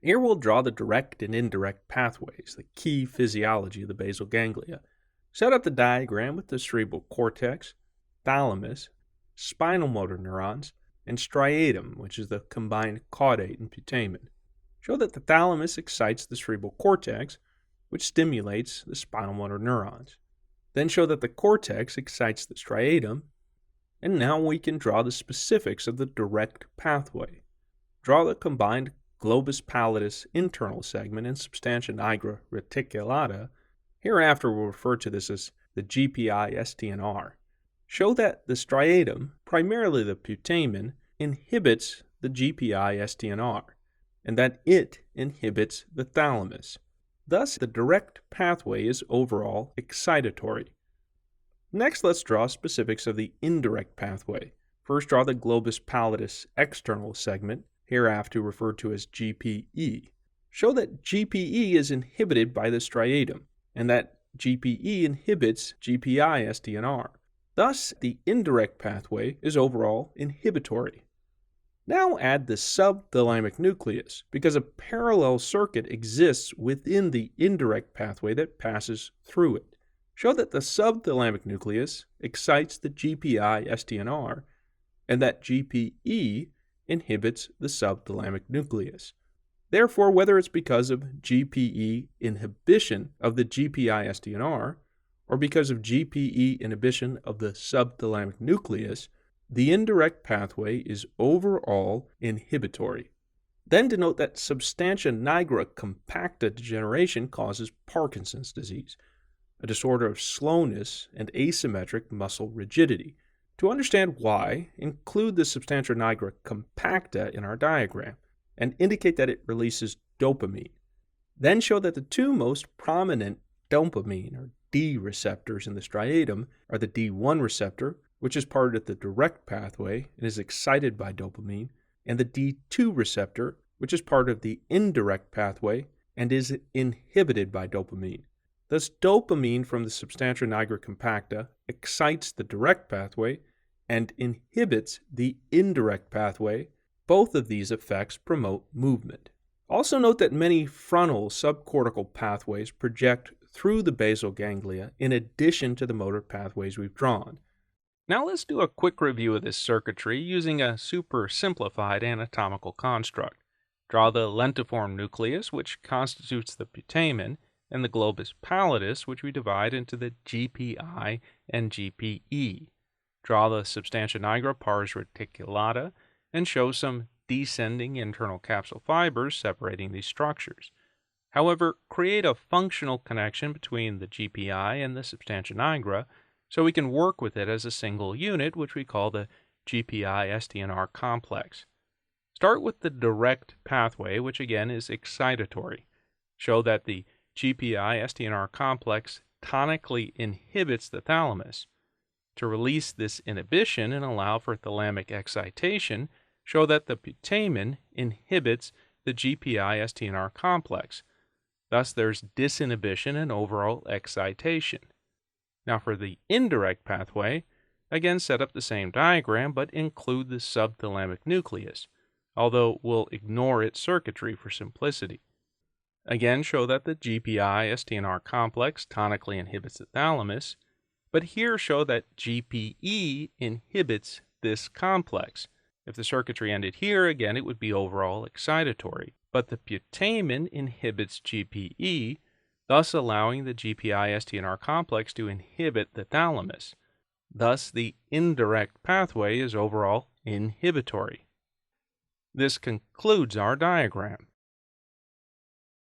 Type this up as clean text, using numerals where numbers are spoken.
Here we'll draw the direct and indirect pathways, the key physiology of the basal ganglia. Set up the diagram with the cerebral cortex, thalamus, spinal motor neurons, and striatum, which is the combined caudate and putamen. Show that the thalamus excites the cerebral cortex, which stimulates the spinal motor neurons. Then show that the cortex excites the striatum, and now we can draw the specifics of the direct pathway. Draw the combined globus pallidus internal segment and substantia nigra reticulata. Hereafter we'll refer to this as the GPI-STNR. Show that the striatum, primarily the putamen, inhibits the GPI-STNR, and that it inhibits the thalamus. Thus, the direct pathway is overall excitatory. Next, let's draw specifics of the indirect pathway. First, draw the globus pallidus external segment, hereafter referred to as GPE. Show that GPE is inhibited by the striatum, and that GPE inhibits GPI-STNR. Thus, the indirect pathway is overall inhibitory. Now add the subthalamic nucleus, because a parallel circuit exists within the indirect pathway that passes through it. Show that the subthalamic nucleus excites the GPI-STNR, and that GPE inhibits the subthalamic nucleus. Therefore, whether it's because of GPE inhibition of the GPI-STNR, or because of GPE inhibition of the subthalamic nucleus, the indirect pathway is overall inhibitory. Then denote that substantia nigra compacta degeneration causes Parkinson's disease, a disorder of slowness and asymmetric muscle rigidity. To understand why, include the substantia nigra compacta in our diagram and indicate that it releases dopamine. Then show that the two most prominent dopamine or D receptors in the striatum are the D1 receptor, which is part of the direct pathway and is excited by dopamine, and the D2 receptor, which is part of the indirect pathway and is inhibited by dopamine. Thus, dopamine from the substantia nigra compacta excites the direct pathway and inhibits the indirect pathway. Both of these effects promote movement. Also note that many frontal subcortical pathways project through the basal ganglia in addition to the motor pathways we've drawn. Now let's do a quick review of this circuitry using a super simplified anatomical construct. Draw the lentiform nucleus, which constitutes the putamen, and the globus pallidus, which we divide into the GPI and GPE. Draw the substantia nigra pars reticulata and show some descending internal capsule fibers separating these structures. However, create a functional connection between the GPI and the substantia nigra so we can work with it as a single unit, which we call the GPI-STNR complex. Start with the direct pathway, which again is excitatory. Show that the GPI-STNR complex tonically inhibits the thalamus. To release this inhibition and allow for thalamic excitation, show that the putamen inhibits the GPI-STNR complex. Thus, there's disinhibition and overall excitation. Now for the indirect pathway, again set up the same diagram but include the subthalamic nucleus, although we'll ignore its circuitry for simplicity. Again, show that the GPI-STNR complex tonically inhibits the thalamus, but here show that GPE inhibits this complex. If the circuitry ended here, again, it would be overall excitatory, but the putamen inhibits GPE, thus allowing the GPI-STNR complex to inhibit the thalamus. Thus, the indirect pathway is overall inhibitory. This concludes our diagram.